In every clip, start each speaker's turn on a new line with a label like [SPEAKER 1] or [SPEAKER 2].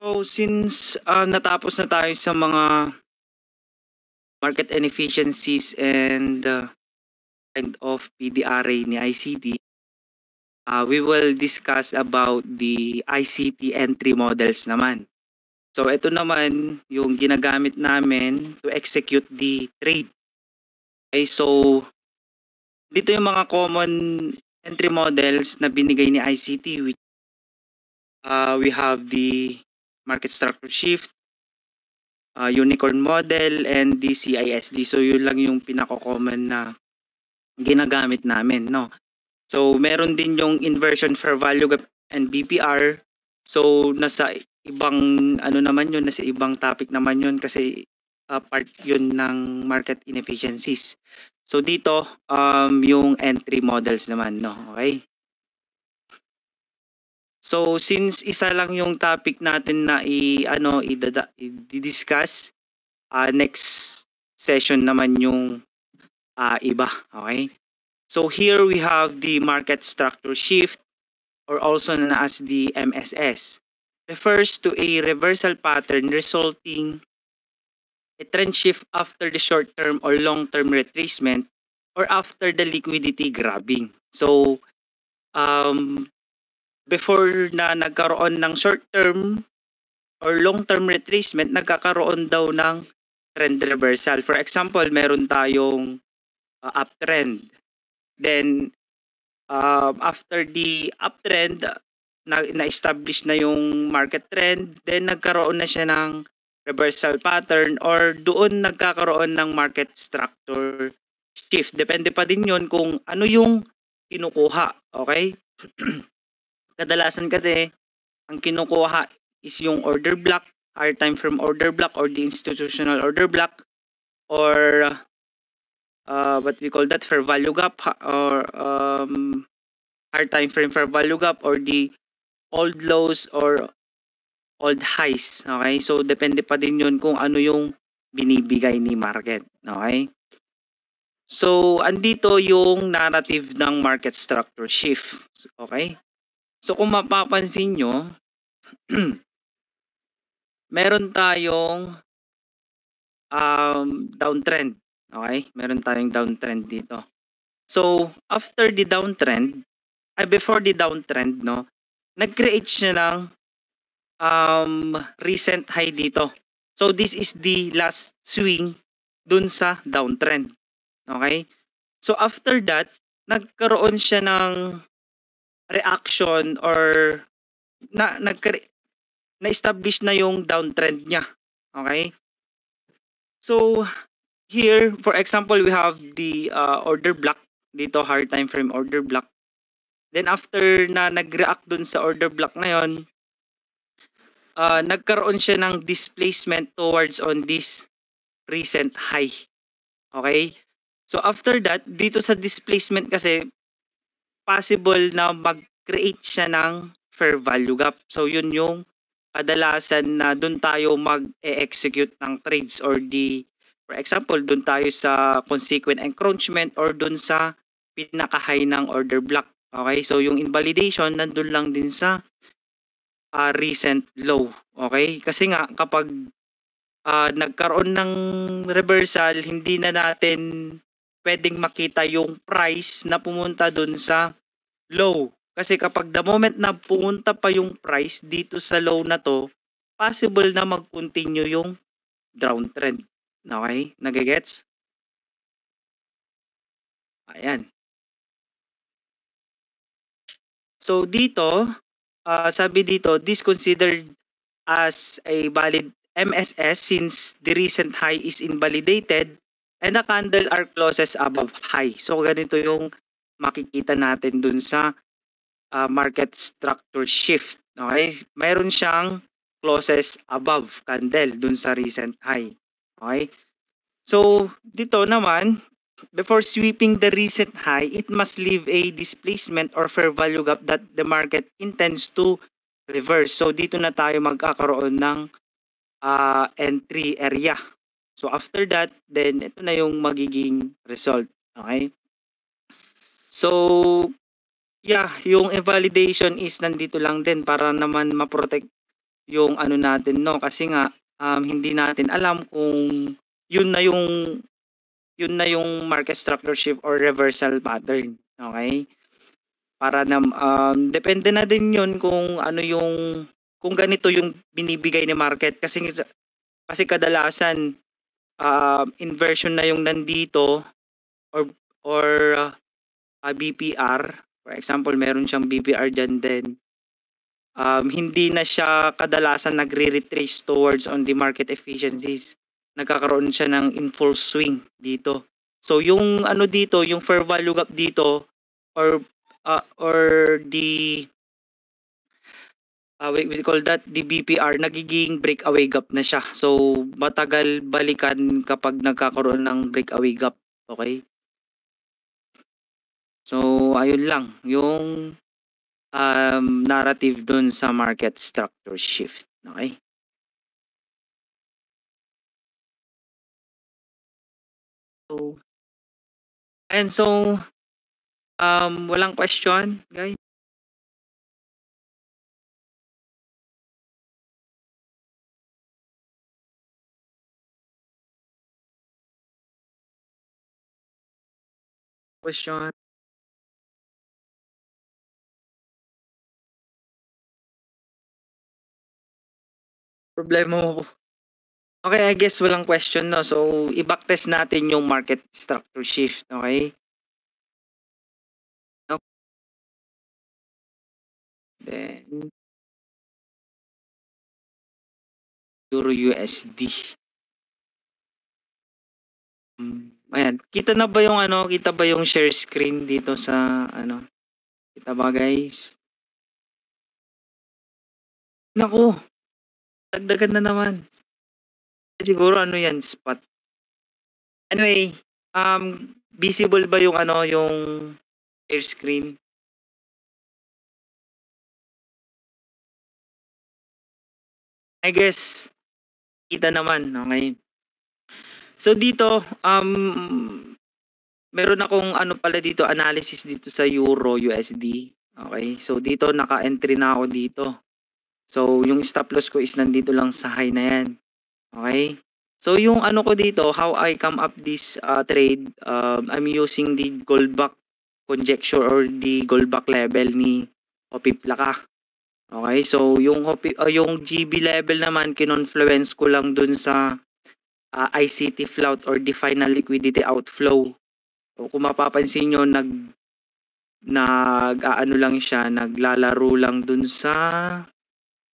[SPEAKER 1] So since natapos na tayo sa mga market inefficiencies and kind of PDRA ni ICT, we will discuss about the ICT entry models naman. So ito naman yung ginagamit namin to execute the trade. Okay, so dito yung mga common entry models na binigay ni ICT, which we have the market structure shift, unicorn model, and the CISD. So yun lang yung pinaka-common na ginagamit namin, no? So meron din yung inversion fair value gap and BPR. So nasa ibang naman yun, nasa ibang topic naman yun kasi part yun ng market inefficiencies. So dito yung entry models naman, no? Okay? So since isa lang yung topic natin na i-discuss, next session naman yung iba, okay? So here we have the market structure shift, or also known as the MSS. Refers to a reversal pattern resulting a trend shift after the short-term or long-term retracement or after the liquidity grabbing. So before na nagkaroon ng short-term or long-term retracement, nagkakaroon daw ng trend reversal. For example, meron tayong uptrend. Then after the uptrend, na-establish na yung market trend, then nagkaroon na siya ng reversal pattern or doon nagkakaroon ng market structure shift. Depende pa din yon kung ano yung kinukuha. Okay? Kadalasan kasi ang kinukuha is yung order block, higher time frame order block, or the institutional order block, or what we call that, fair value gap, or higher time frame fair value gap, or the old lows or old highs. Okay? So depende pa din yun kung ano yung binibigay ni market. Okay? So andito yung narrative ng market structure shift. Okay? So kung mapapansin nyo, meron tayong downtrend. Okay? Meron tayong downtrend dito. So after the downtrend, before the downtrend, no, nag-create siya ng recent high dito. So this is the last swing dun sa downtrend. Okay? So after that, nagkaroon siya ng reaction, or na-establish na yung downtrend niya. Okay? So here, for example, we have the order block dito, hard time frame order block. Then after na nag-react dun sa order block na yon, nagkaroon siya ng displacement towards on this recent high. Okay? So after that, dito sa displacement kasi, possible na mag-create siya ng fair value gap. So yun yung kadalasan na dun tayo mag-execute ng trades, or for example, dun tayo sa consequent encroachment or dun sa pinaka-high ng order block. Okay? So yung invalidation nandun lang din sa recent low. Okay? Kasi nga kapag nagkaroon ng reversal, hindi na natin pwedeng makita yung price na pumunta dun sa low. Kasi kapag the moment na pumunta pa yung price dito sa low na to, possible na mag-continue yung downtrend. Okay? Nagigets? Ayan. So dito, sabi dito, this considered as a valid MSS since the recent high is invalidated and the candle are closest above high. So ganito yung makikita natin dun sa market structure shift. Okay? Mayroon siyang closest above candle dun sa recent high. Okay? So dito naman, before sweeping the recent high, it must leave a displacement or fair value gap that the market intends to reverse. So dito na tayo magkakaroon ng entry area. So after that, then ito na yung magiging result. Okay? So yeah, yung invalidation is nandito lang din para naman ma-protect yung ano natin, no, kasi nga hindi natin alam kung yun na yung market structure shift or reversal pattern. Okay? Para na depende na din yun kung ano yung kung ganito yung binibigay ni market kasi kadalasan inversion na yung nandito or or BPR. For example, meron siyang BPR dyan din. Hindi na siya kadalasan nagre-retrace towards on the market efficiencies. Nagkakaroon siya ng in full swing dito. So yung ano dito, yung fair value gap dito or the we call that the BPR, nagiging breakaway gap na siya. So matagal balikan kapag nagkakaroon ng breakaway gap. Okay? So ayun lang yung narrative dun sa market structure shift. Okay? So, walang question, guys? Question? Problema mo. Okay, I guess walang question, no? So, i-backtest natin yung market structure shift, okay? No? Then, Euro USD. Ayan, kita na ba yung ano, kita ba yung share screen dito sa ano? Kita ba, guys? Naku, dagdagan na naman. Siguro ano yan, spot. Anyway, visible ba yung ano, yung share screen? I guess, kita naman, okay? So dito, meron akong ano pala dito, analysis dito sa Euro USD. Okay, so dito naka-entry na ako dito. So yung stop loss ko is nandito lang sa high na yan. Okay, so yung ano ko dito, how I come up this trade, I'm using the Goldbach conjecture or the Goldbach level ni Hopi Plaka. Okay, so yung GB level naman, kinonfluence ko lang dun sa ICT float or the final liquidity outflow. So kung mapapansin nyo, ano lang siya, naglalaro lang dun sa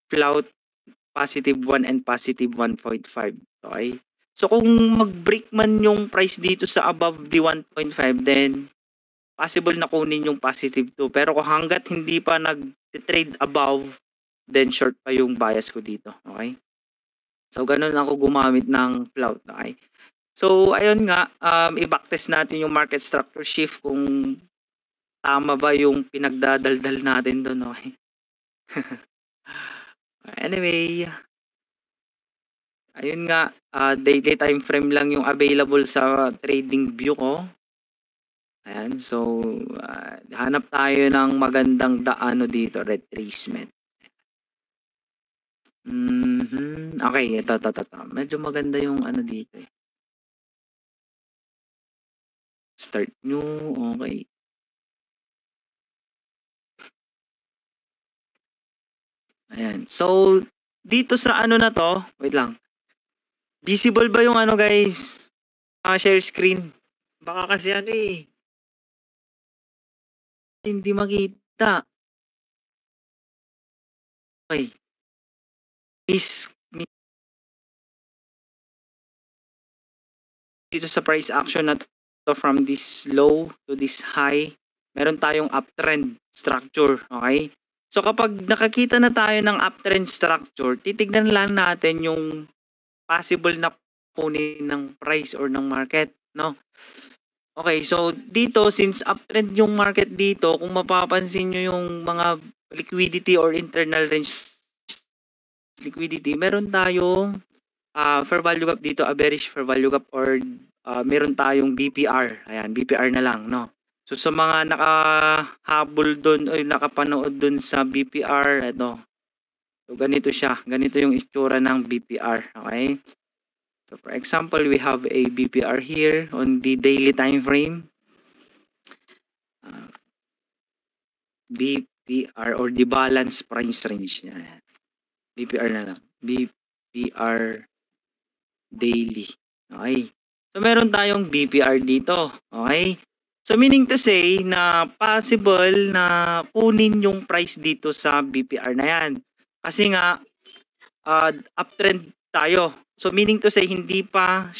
[SPEAKER 1] float positive 1 and positive 1.5. Okay? So kung mag-break man yung price dito sa above the 1.5, then possible na kunin yung positive 2. Pero kung hanggat hindi pa nag-trade above, then short pa yung bias ko dito. Okay? So ganun ako gumamit ng float. Okay? So ayun nga, i-backtest natin yung market structure shift kung tama ba yung pinagdadaldal natin doon. Okay? Anyway, ayun nga, daily time frame lang yung available sa trading view ko. Ayan, so hanap tayo ng magandang daano dito, retracement. Okay, ito. Medyo maganda yung ano dito eh. Start new, okay. Ayan, so dito sa ano na to, wait lang. Visible ba yung ano guys? Share screen. Baka kasi ano eh. Hindi makita. Okay. Dito sa price action na to from this low to this high, meron tayong uptrend structure, okay? So kapag nakakita na tayo ng uptrend structure, titignan lang natin yung possible na kunin ng price or ng market, no? Okay, so dito since uptrend yung market dito, kung mapapansin nyo yung mga liquidity or internal range liquidity, meron tayong fair value gap dito, a bearish fair value gap or meron tayong BPR. Ayan, BPR na lang, no? So sa mga nakahabol doon o nakapanood doon sa BPR, ito, So ganito siya, ganito yung itsura ng BPR, okay? So for example, we have a BPR here on the daily time frame. BPR or the balance price range. Yan. BPR na lang. BPR daily. Okay. So meron tayong BPR dito. Okay. So meaning to say na possible na kunin yung price dito sa BPR na yan. Kasi nga uptrend tayo. So meaning to say hindi pa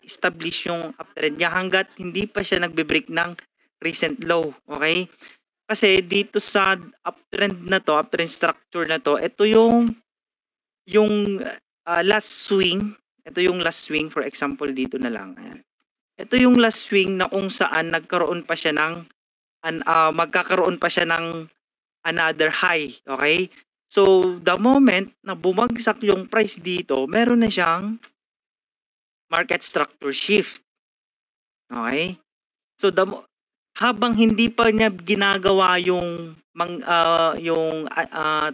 [SPEAKER 1] establish yung uptrend niya hangga't hindi pa siya nagbe-break ng recent low. Okay? Kasi dito sa uptrend na to, uptrend structure na to, ito yung last swing. Ito yung last swing, for example dito na lang. Ayan. Ito yung last swing na kung saan nagkaroon pa siya ng magkakaroon pa siya ng another high, okay? So the moment na bumagsak yung price dito, meron na siyang market structure shift. Okay? So habang hindi pa niya ginagawa yung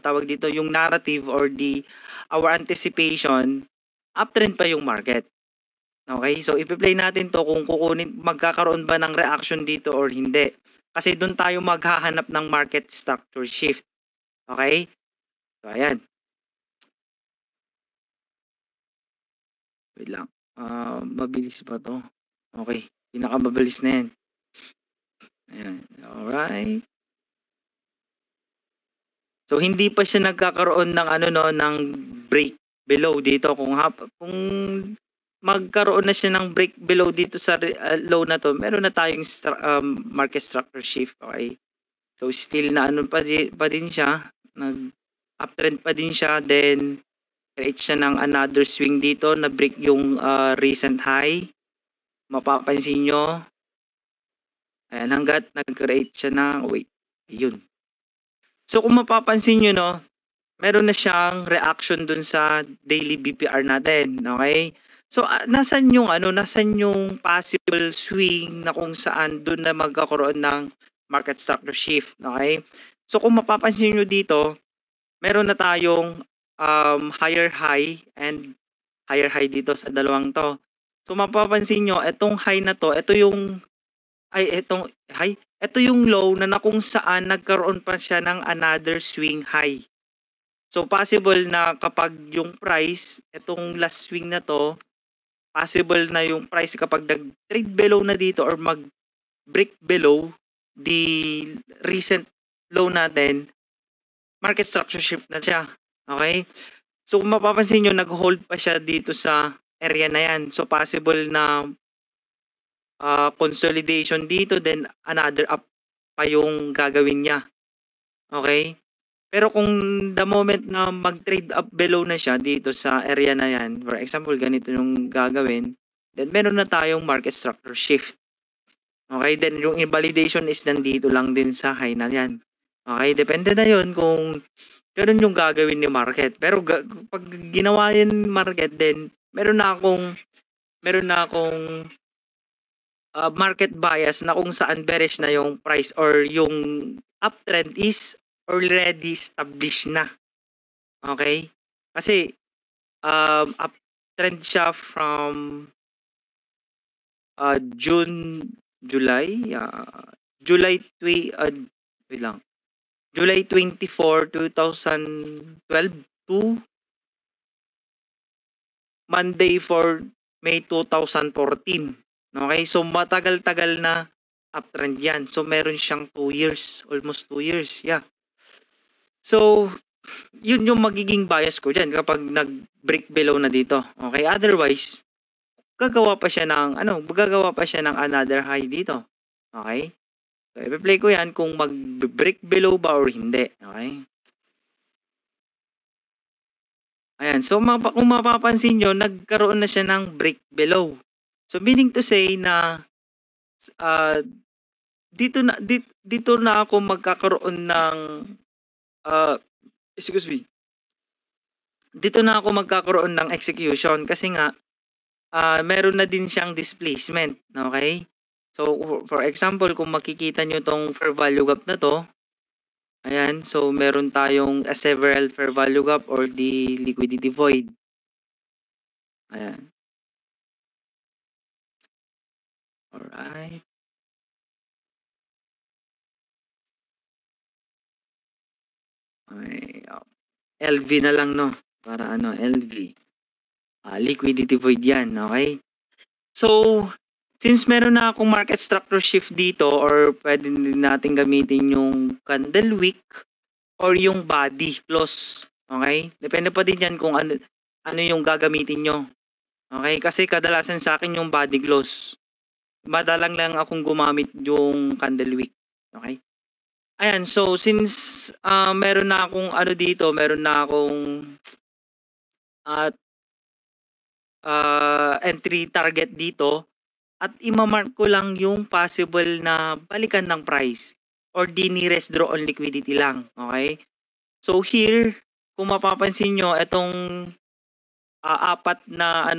[SPEAKER 1] tawag dito, yung narrative or our anticipation, uptrend pa yung market. Okay? So ipi-play natin to kung magkakaroon ba ng reaction dito or hindi. Kasi doon tayo maghahanap ng market structure shift. Okay? So ayan. Wait lang. Mabilis ba to? Okay. Pinakamabilis na yan. Ayan. Alright. So hindi pa siya nagkakaroon ng ng break below dito kung magkaroon na siya ng break below dito sa low na to, meron na tayong market structure shift, okay? So still na pa din siya, nag-uptrend pa din siya, then create siya ng another swing dito na break yung recent high. Mapapansin nyo, ayan, hanggat nag-create siya ng, ayun. So kung mapapansin nyo, no, meron na siyang reaction dun sa daily BPR natin, okay? So nasan yung possible swing na kung saan dun na magkakaroon ng market structure shift, okay? So kung mapapansin nyo dito, meron na tayong higher high and higher high dito sa dalawang to. So mapapansin nyo, itong high na to, ito yung low na kung saan nagkaroon pa siya ng another swing high. So possible na kapag yung price, itong last swing na to, possible na yung price kapag nag-trade below na dito or mag-break below the recent low natin, market structure shift na siya. Okay? So kung mapapansin nyo, nag-hold pa siya dito sa area na yan. So possible na consolidation dito, then another up pa yung gagawin niya. Okay? Pero kung the moment na mag-trade up below na siya dito sa area na yan, for example, ganito yung gagawin, then meron na tayong market structure shift. Okay? Then yung invalidation is nandito lang din sa high na yan. Okay? Depende na yun kung ganun yung gagawin ni market. Pero pag ginawa yun market, then meron na akong market bias na kung saan bearish na yung price or yung uptrend is already established na. Okay? Kasi uptrend siya from July 24, 2012 to Monday for May 2014. Okay? So matagal-tagal na uptrend yan. So meron siyang 2 years, almost 2 years. Yeah. So yun yung magiging bias ko dyan kapag nag-break below na dito. Okay? Otherwise, gagawa pa siya ng another high dito. Okay? So, i-play ko yan kung mag-break below ba or hindi. Okay? Ayan. So, kung mapapansin nyo, nagkaroon na siya ng break below. So, meaning to say na dito na ako magkakaroon ng dito na ako magkakaroon ng execution kasi nga meron na din siyang displacement. Okay? So, for example, kung makikita nyo tong fair value gap na to, Ayan, so meron tayong a several fair value gap or the liquidity void. Ayan. Alright. Ay, LV na lang, no? Para ano, LV. Liquidity void yan, okay? So, since meron na akong market structure shift dito or pwede din natin gamitin yung candle wick or yung body close, okay? Depende pa din yan kung ano yung gagamitin nyo. Okay? Kasi kadalasan sa akin yung body close. Madalang lang akong gumamit yung candle wick. Okay? Ayan, so since meron na akong ano dito, meron na akong entry target dito at imamark ko lang yung possible na balikan ng price or the nearest draw on liquidity lang. Okay? So here, kung mapapansin nyo, itong apat na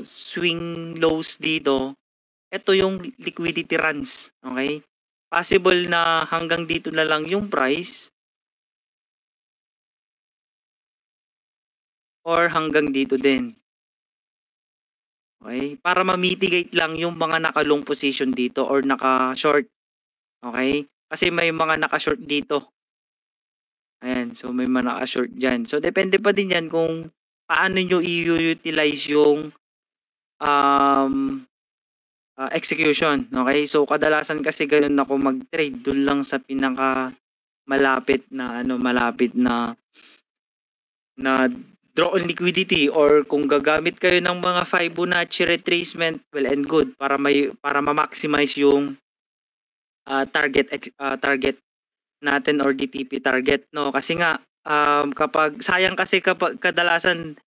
[SPEAKER 1] swing lows dito, ito yung liquidity runs. Okay? Possible na hanggang dito na lang yung price or hanggang dito din. Okay? Para ma-mitigate lang yung mga naka-long position dito or naka-short. Okay? Kasi may mga naka-short dito. Ayan. So, may mga naka-short dyan. So, depende pa din yan kung paano nyo i-utilize yung execution. Okay? So, kadalasan kasi ganun ako mag-trade. Doon lang sa pinaka malapit na draw on liquidity or kung gagamit kayo ng mga Fibonacci retracement, well and good para ma-maximize yung target natin or DTP target, no? Kasi nga kapag sayang kasi kapag kadalasan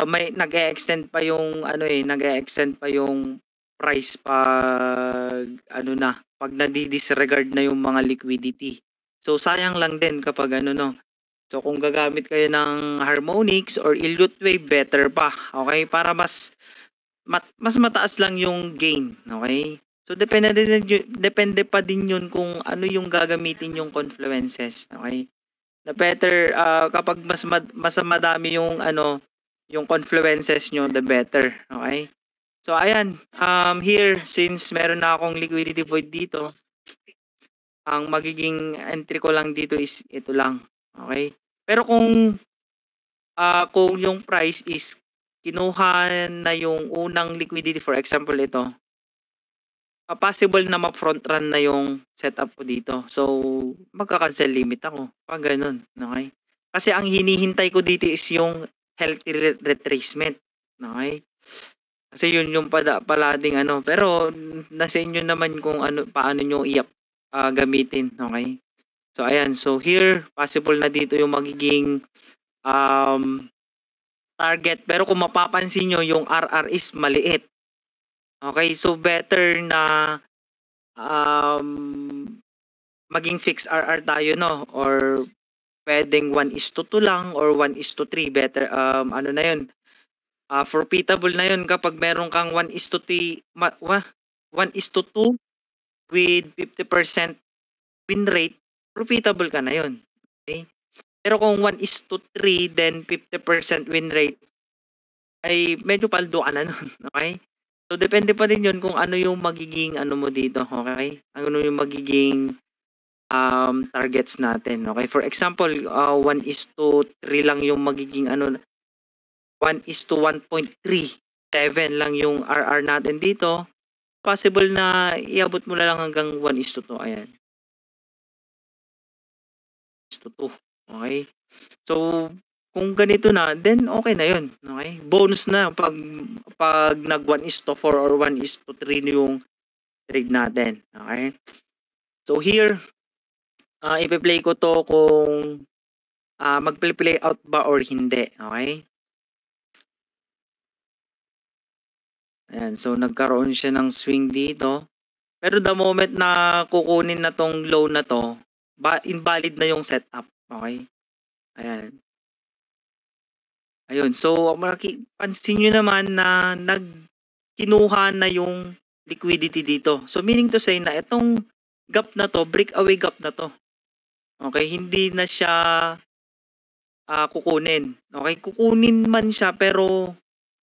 [SPEAKER 1] may nag-e-extend pa yung nag-e-extend pa yung price pag pag nadi-disregard na yung mga liquidity. So sayang lang din kapag no. So kung gagamit kayo ng harmonics or Elliott wave, better pa. Okay? Para mas mataas lang yung gain, okay? So depende pa din yun kung ano yung gagamitin yung confluences, okay? The better kapag mas madami yung yung confluences nyo, the better, okay? So ayan, here since meron na akong liquidity void dito, ang magiging entry ko lang dito is ito lang, okay? Pero kung yung price is kinuha na yung unang liquidity, for example ito, possible na ma-front run na yung setup ko dito. So, magka-cancel limit ako. Pag ganun, okay? Kasi ang hinihintay ko dito is yung healthy retracement. Okay? Kasi yun yung palading pero nasa inyo naman kung paano nyo gamitin, okay? So ayan, so here possible na dito yung magiging target, pero kung mapapansin nyo yung RR is maliit. Okay, so better na maging fixed RR tayo, no? Or pwedeng 1:2 lang or 1:3, better na yun. Profitable na yun kapag meron kang 1:2 with 50% win rate, profitable ka na yun. Okay? Pero kung 1:3 then 50% win rate, ay medyo paldo ka na nun. Okay? So, depende pa din yun kung ano yung magiging mo dito. Okay? Ano yung magiging targets natin. Okay? For example, 1:3 lang yung magiging 1:1.37 lang yung RR natin dito. Possible na iabot mo na lang hanggang 1:2. Ayan. 1:2. Okay? So, kung ganito na, then okay na yun. Okay? Bonus na pag nag 1:4 or 1:3 yung trade natin. Okay? So, here, ipi-play ko to kung mag-play out ba or hindi. Okay? Ayan, so nagkaroon siya ng swing dito. Pero the moment na kukunin na tong low na to, invalid na yung setup. Okay? Ayan. Ayun, so pansin nyo naman na kinuha na yung liquidity dito. So meaning to say na itong gap na to, breakaway gap na to. Okay, hindi na siya kukunin. Okay, kukunin man siya pero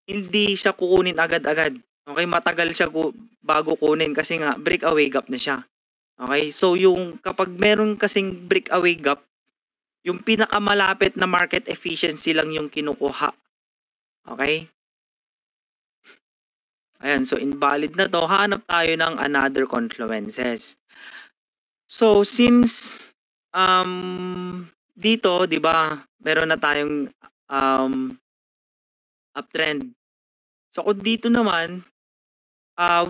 [SPEAKER 1] hindi siya kukunin agad-agad. Okay, matagal siya bago kunin kasi nga breakaway gap na siya. Okay, so yung kapag meron kasing breakaway gap, yung pinakamalapit na market efficiency lang yung kinukuha. Okay? Ayan, so invalid na to. Hanap tayo ng another confluences. So since dito, 'di ba, meron na tayong uptrend. So kung dito naman,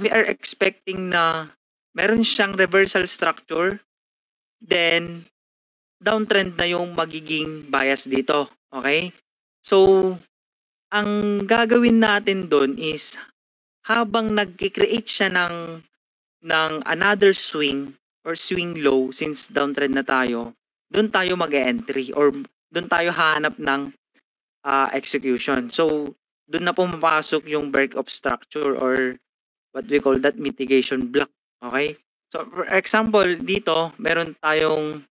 [SPEAKER 1] we are expecting na meron siyang reversal structure, then downtrend na yung magiging bias dito. Okay? So, ang gagawin natin doon is habang nag-create siya ng another swing or swing low since downtrend na tayo, doon tayo mag-entry or doon tayo hanap ng execution. So, doon na pumapasok yung break of structure or what we call that mitigation block. Okay? So, for example, dito, meron tayong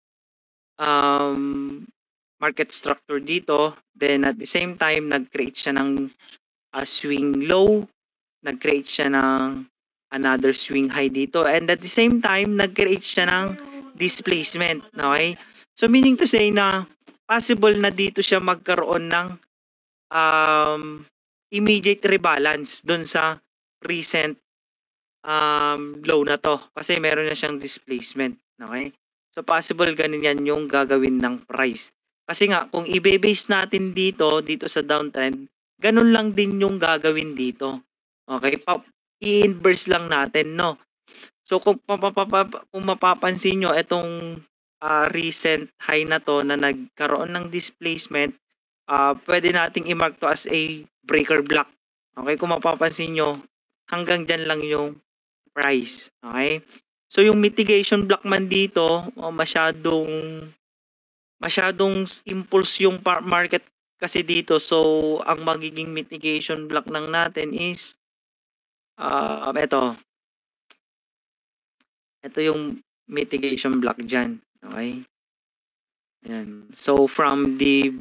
[SPEAKER 1] market structure dito. Then, at the same time, nag-create siya ng swing low. Nag-create siya ng another swing high dito. And at the same time, nag-create siya ng displacement. Okay? So, meaning to say na possible na dito siya magkaroon ng immediate rebalance dun sa recent low na to. Kasi meron na siyang displacement. Okay? So, possible ganun yan yung gagawin ng price. Kasi nga, kung i-base natin dito sa downtrend, ganun lang din yung gagawin dito. Okay? I-inverse lang natin, no? So, kung mapapansin nyo, itong recent high na to na nagkaroon ng displacement, pwede nating i-mark to as a breaker block. Okay? Kung mapapansin nyo, hanggang dyan lang yung price. Okay? So, yung mitigation block man dito, masyadong impulse yung market kasi dito. So, ang magiging mitigation block lang natin is ito yung mitigation block dyan. Okay? Ayan. So, from the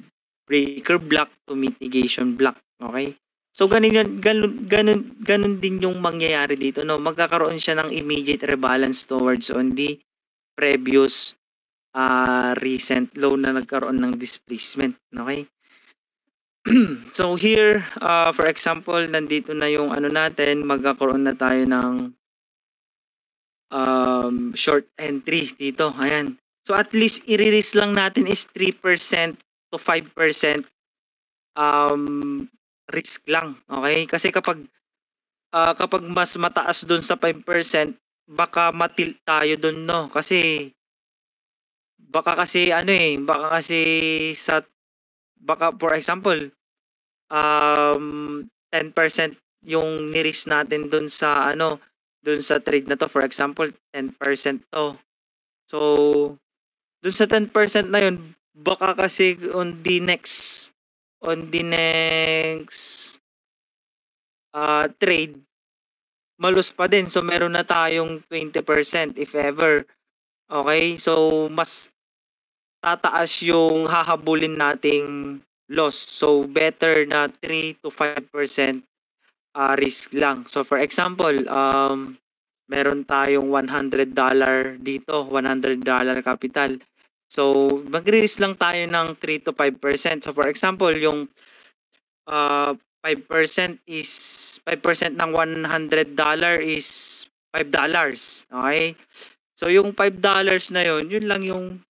[SPEAKER 1] breaker block to mitigation block. Okay? So, ganun din yung mangyayari dito. No? Magkakaroon siya ng immediate rebalance towards on the previous recent low na nagkaroon ng displacement. Okay? So, here, for example, nandito na yung ano natin, magkakaroon na tayo ng short entry dito. Ayan. So, at least, i-release lang natin is 3% to 5% risk lang. Okay? Kasi kapag mas mataas dun sa 5%, baka matilt tayo dun, no? Kasi baka for example 10% yung ni-risk natin dun sa trade na to. For example, 10% to. So, dun sa 10% na yun, baka kasi on the next trade, malus pa din. So, meron na tayong 20% if ever. Okay? So, mas tataas yung hahabulin nating loss. So, better na 3 to 5% risk lang. So, for example, meron tayong $100 dito, $100 capital. So, mag-risk lang tayo ng 3 to 5%. So, for example, yung 5% ng $100 is $5. Okay? So, yung $5 na yun lang yung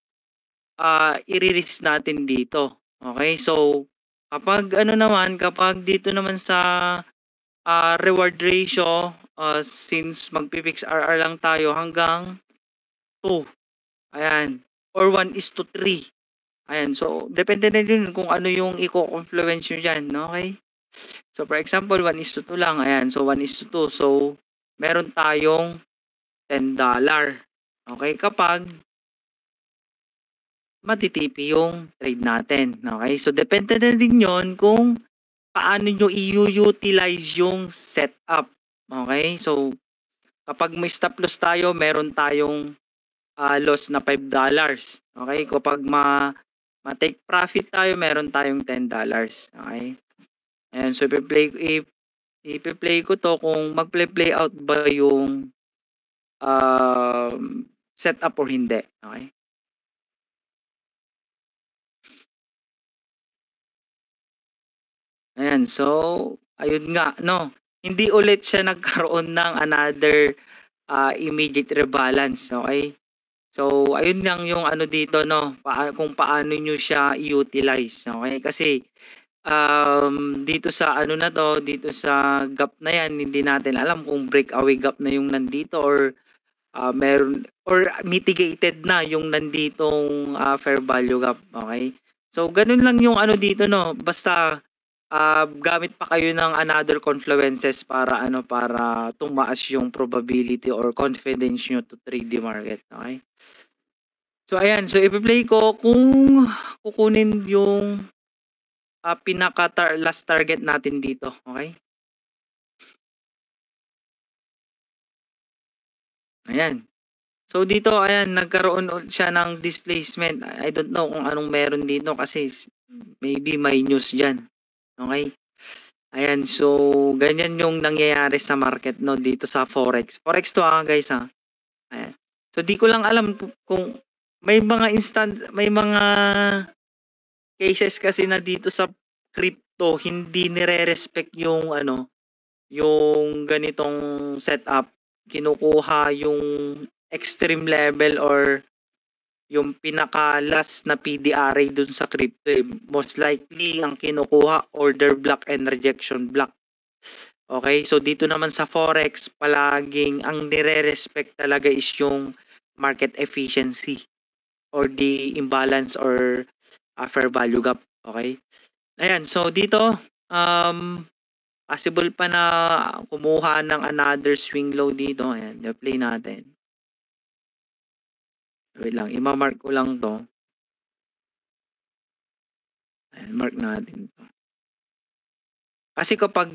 [SPEAKER 1] i-risk natin dito. Okay? So, kapag dito naman sa reward ratio, since magpipix RR lang tayo hanggang 2. Ayan. Or 1:3. Ayan. So, depende na din kung ano yung i-confluence nyo dyan. Okay? So, for example, 1:2 lang. Ayan. So, 1:2. So, meron tayong $10. Okay? Kapag matitipi yung trade natin. Okay? So, depende na din yon kung paano nyo i-utilize yung setup. Okay? So, kapag may stop loss tayo, meron tayong loss na $5. Okay? Kapag ma-take profit tayo, meron tayong $10. Okay? Ayan, so ipi-play ko to kung mag-play out ba yung setup or hindi. Okay? Ayan, so ayun nga, no? Hindi ulit siya nagkaroon ng another immediate rebalance, okay? So, ayun lang yung ano dito, no? Kung paano nyo siya i-utilize, okay? Kasi dito sa ano na to, dito sa gap na yan, hindi natin alam kung breakaway gap na yung nandito or meron or mitigated na yung nanditong fair value gap, okay? So, ganun lang yung ano dito, no? Basta gamit pa kayo ng another confluences para tumaas yung probability or confidence nyo to trade the market, okay? So, ayan. So, ipi-play ko kung kukunin yung last target natin dito. Okay? Ayan. So, dito, ayan, nagkaroon siya ng displacement. I don't know kung anong meron dito kasi maybe may news dyan. Okay? Ayan. So, ganyan yung nangyayari sa market, no, dito sa Forex. Forex to guys, ha? Ayan. So, di ko lang alam kung may mga may mga cases kasi na dito sa crypto hindi nire-respect yung yung ganitong setup. Kinukuha yung extreme level or yung pinaka last na PDRA dun sa crypto. Most likely ang kinukuha order block and rejection block. Okay, so dito naman sa Forex, palaging ang nire-respect talaga is yung market efficiency or the imbalance or fair value gap. Okay? Ayan, so dito, possible pa na kumuha ng another swing low dito. Ayan, play natin. Wait lang, ima-mark ko lang to. Ayan, mark natin to. Kasi kapag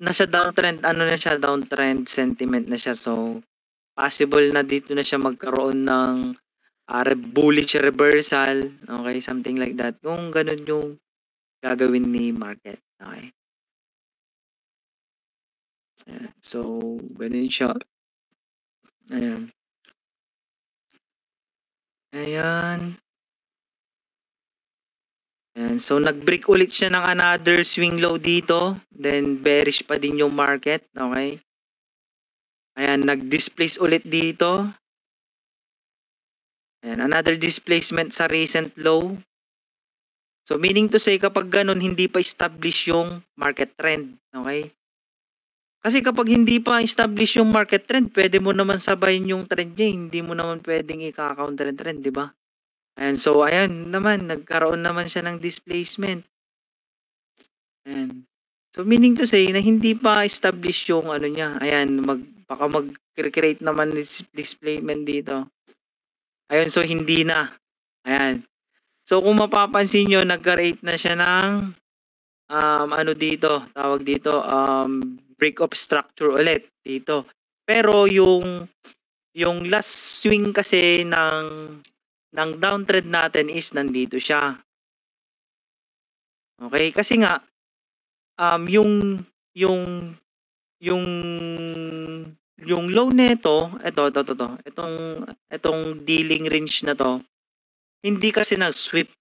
[SPEAKER 1] nasa downtrend, downtrend sentiment na siya. So, possible na dito na siya magkaroon ng bullish reversal. Okay, something like that. Kung ganun yung gagawin ni market. Okay. Ayan. So, ganun siya. Ayan. Ayan. Ayan. So, nag-break ulit siya ng another swing low dito. Then, bearish pa din yung market. Okay. Ayan. Nag-displace ulit dito. Ayan. Another displacement sa recent low. So, meaning to say, kapag ganun, hindi pa establish yung market trend. Okay. Kasi kapag hindi pa establish yung market trend, pwede mo naman sabayin yung trend niya. Hindi mo naman pwedeng i-counter trend, di ba? Ayan, so ayan naman, nagkaroon naman siya ng displacement. Ayan. So meaning to say na hindi pa establish yung ano niya. Ayan, baka mag-create naman displacement dito. Ayun, so hindi na. Ayan. So kung mapapansin nyo, nag-create na siya ng tawag dito, break of structure ulit dito. Pero yung last swing kasi ng downtrend natin is nandito siya. Okay, kasi nga yung low neto, itong dealing range na to, hindi kasi nag-sweep.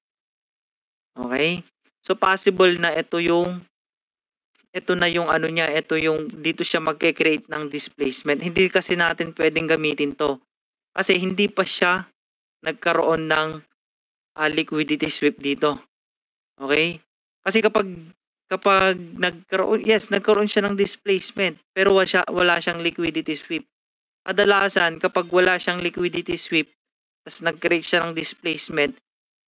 [SPEAKER 1] Okay? So possible na ito na yung ano niya, ito yung dito siya magke-create ng displacement. Hindi kasi natin pwedeng gamitin to. Kasi hindi pa siya nagkaroon ng liquidity sweep dito. Okay? Kasi kapag nagkaroon siya ng displacement pero wala siyang liquidity sweep. Kadalasan kapag wala siyang liquidity sweep tapos nag-create siya ng displacement,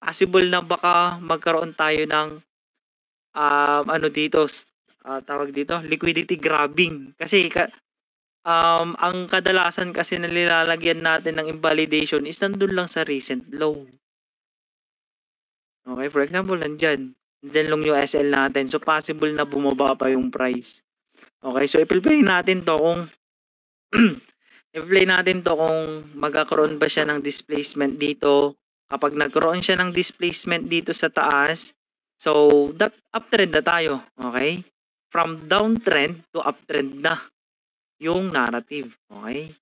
[SPEAKER 1] possible na baka magkaroon tayo ng tawag dito, liquidity grabbing. Kasi ang kadalasan kasi na nilalagyan natin ng invalidation is nandun lang sa recent low. Okay, for example, nandyan lang yung SL natin. So, possible na bumaba pa yung price. Okay, so ipilpilin natin to kung I-play natin to kung magkakaroon ba siya ng displacement dito. Kapag nagkaroon siya ng displacement dito sa taas, so uptrend na tayo, okay? From downtrend to uptrend na yung narrative, okay?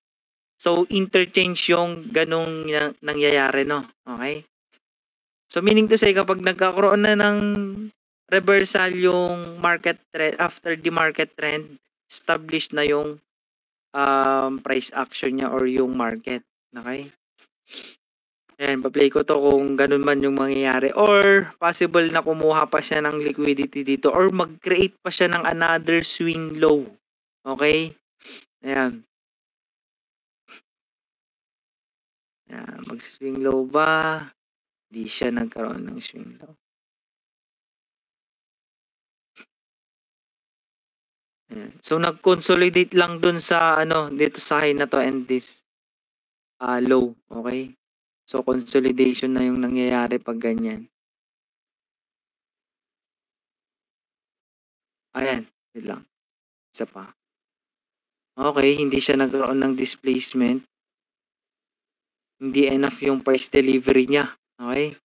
[SPEAKER 1] So interchange yung ganong nangyayari, no? Okay? So meaning to say, kapag nagkakaroon na ng reversal yung market trend, after the market trend, established na yung price action niya or yung market. Okay? Ayan, pa-play ko to kung ganun man yung mangyayari. Or possible na kumuha pa siya ng liquidity dito or mag-create pa siya ng another swing low. Okay? Ayan. Ayan. Mag-swing low ba? Di siya nagkaroon ng swing low. Ayan. So nag-consolidate lang dun sa dito sa high na to and this low. Okay? So consolidation na yung nangyayari pag ganyan. Ayan. Wait lang. Isa pa. Okay, hindi siya nagkaroon ng displacement. Hindi enough yung price delivery niya. Okay?